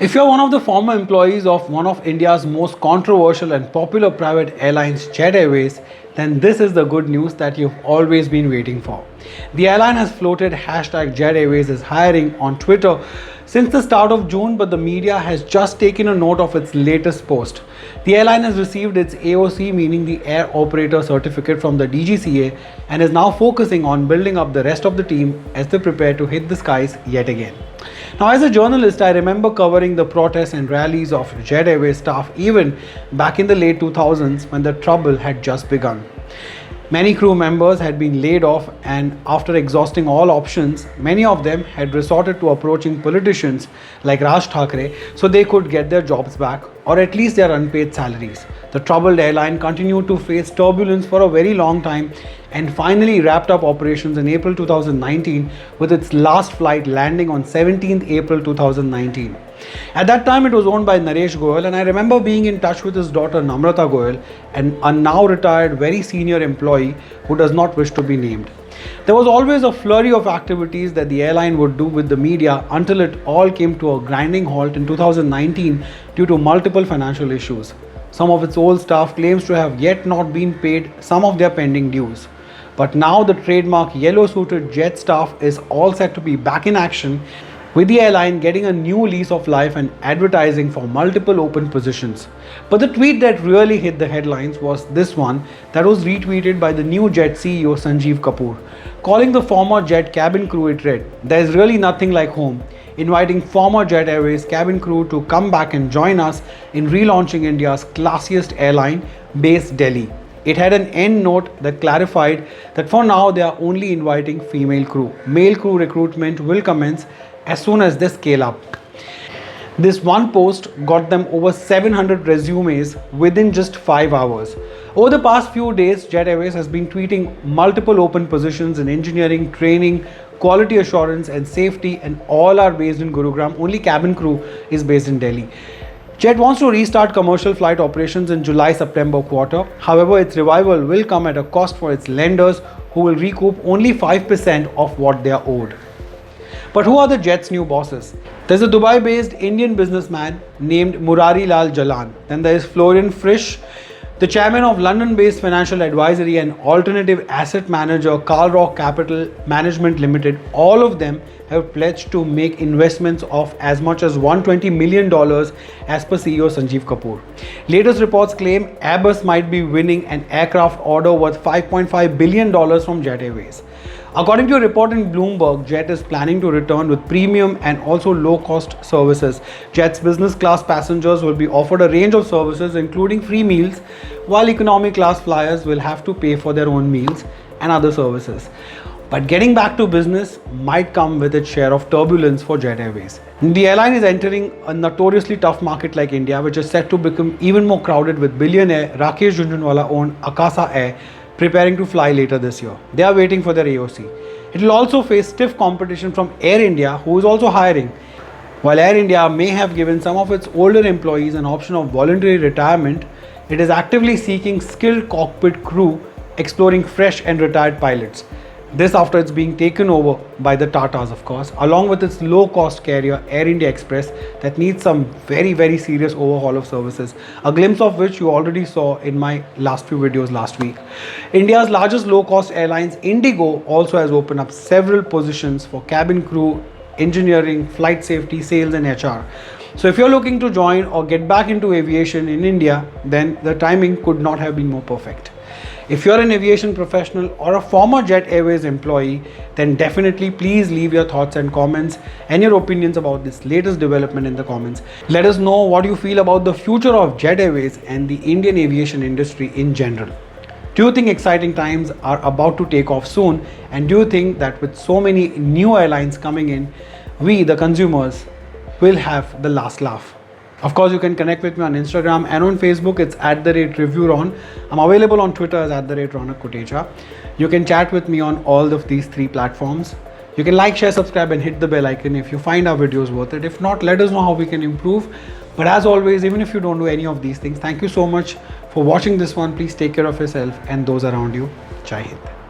If you're one of the former employees of one of India's most controversial and popular private airlines, Jet Airways, then this is the good news that you've always been waiting for. The airline has floated hashtag Jet Airways is hiring on Twitter since the start of June, but the media has just taken a note of its latest post. The airline has received its AOC, meaning the Air Operator Certificate, from the DGCA and is now focusing on building up the rest of the team as they prepare to hit the skies yet again. Now, as a journalist, I remember covering the protests and rallies of Jet Airways staff even back in the late 2000s when the trouble had just begun. Many crew members had been laid off, and after exhausting all options, many of them had resorted to approaching politicians like Raj Thackeray so they could get their jobs back or at least their unpaid salaries. The troubled airline continued to face turbulence for a very long time and finally wrapped up operations in April 2019 with its last flight landing on 17th April 2019. At that time, it was owned by Naresh Goyal, and I remember being in touch with his daughter Namrata Goyal, and a now retired very senior employee who does not wish to be named. There was always a flurry of activities that the airline would do with the media until it all came to a grinding halt in 2019 due to multiple financial issues. Some of its old staff claims to have yet not been paid some of their pending dues. But now the trademark yellow-suited Jet staff is all set to be back in action, with the airline getting a new lease of life and advertising for multiple open positions. But the tweet that really hit the headlines was this one that was retweeted by the new Jet CEO Sanjiv Kapoor. Calling the former Jet cabin crew, it read, "There's really nothing like home," inviting former Jet Airways cabin crew to come back and join us in relaunching India's classiest airline based Delhi. It had an end note that clarified that for now they are only inviting female crew. Male crew recruitment will commence as soon as they scale up. This one post got them over 700 resumes within just 5 hours. Over the past few days, Jet Airways has been tweeting multiple open positions in engineering, training, quality assurance and safety, and all are based in Gurugram. Only cabin crew is based in Delhi. Jet wants to restart commercial flight operations in July-September quarter. However, its revival will come at a cost for its lenders, who will recoup only 5% of what they are owed. But who are the Jet's new bosses? There's a Dubai-based Indian businessman named Murari Lal Jalan. Then there is Florian Fritsch, the chairman of London-based financial advisory and alternative asset manager Kalrock Capital Management Ltd. All of them have pledged to make investments of as much as $120 million as per CEO Sanjiv Kapoor. Latest reports claim Airbus might be winning an aircraft order worth $5.5 billion from Jet Airways. According to a report in Bloomberg, Jet is planning to return with premium and also low-cost services. Jet's business class passengers will be offered a range of services including free meals, while economy class flyers will have to pay for their own meals and other services. But getting back to business might come with its share of turbulence for Jet Airways. The airline is entering a notoriously tough market like India, which is set to become even more crowded, with billionaire Rakesh Jhunjhunwala-owned Akasa Air preparing to fly later this year. They are waiting for their AOC. It will also face stiff competition from Air India, who is also hiring. While Air India may have given some of its older employees an option of voluntary retirement, it is actively seeking skilled cockpit crew, exploring fresh and retired pilots. This after it's being taken over by the Tatas, of course, along with its low-cost carrier Air India Express that needs some very serious overhaul of services, a glimpse of which you already saw in my last few videos last week. India's largest low-cost airlines, Indigo, also has opened up several positions for cabin crew, engineering, flight safety, sales and HR. So if you're looking to join or get back into aviation in India, then the timing could not have been more perfect. If you're an aviation professional or a former Jet Airways employee, then definitely please leave your thoughts and comments and your opinions about this latest development in the comments. Let us know what you feel about the future of Jet Airways and the Indian aviation industry in general. Do you think exciting times are about to take off soon? And do you think that with so many new airlines coming in, we, the consumers, will have the last laugh? Of course, you can connect with me on Instagram and on Facebook. It's @ReviewRon. I'm available on Twitter as @Ronak Kotecha. You can chat with me on all of these three platforms. You can like, share, subscribe and hit the bell icon if you find our videos worth it. If not, let us know how we can improve. But as always, even if you don't do any of these things, thank you so much for watching this one. Please take care of yourself and those around you. Jai Hind.